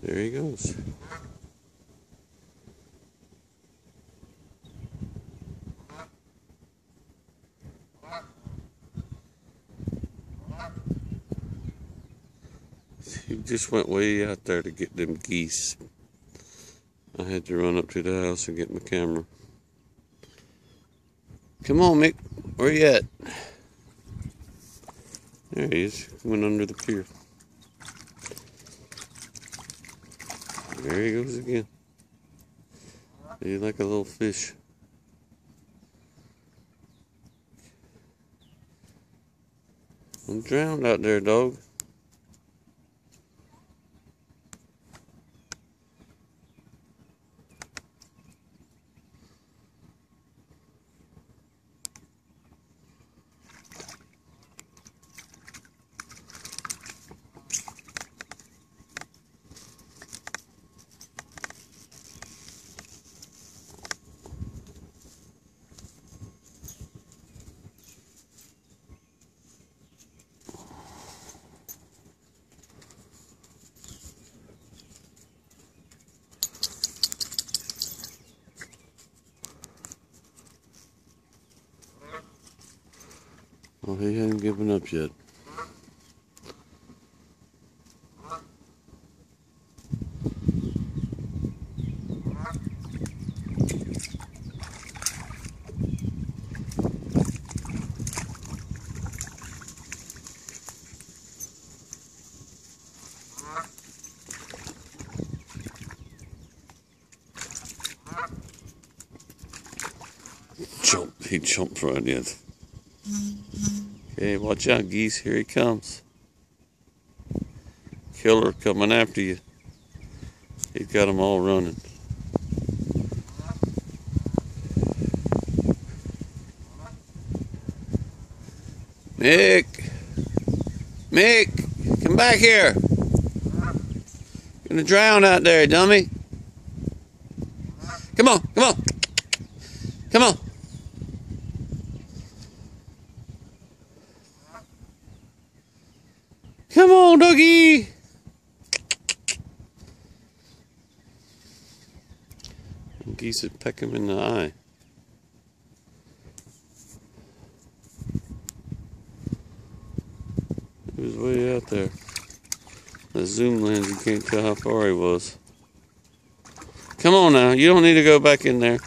There he goes. He just went way out there to get them geese. I had to run up to the house and get my camera. Come on, Mick. Where you at? There he is. Went under the pier. There he goes again. He's like a little fish. I'm drowned out there, dog. Well, he hasn't given up yet. He jumped right in. Okay, watch out, geese. Here he comes. Killer coming after you. He's got them all running. Mick! Mick! Come back here! You're gonna drown out there, dummy. Come on, come on! Come on! Come on, doggy! Geese would peck him in the eye. He was way out there. The zoom lens, you can't tell how far he was. Come on now, you don't need to go back in there.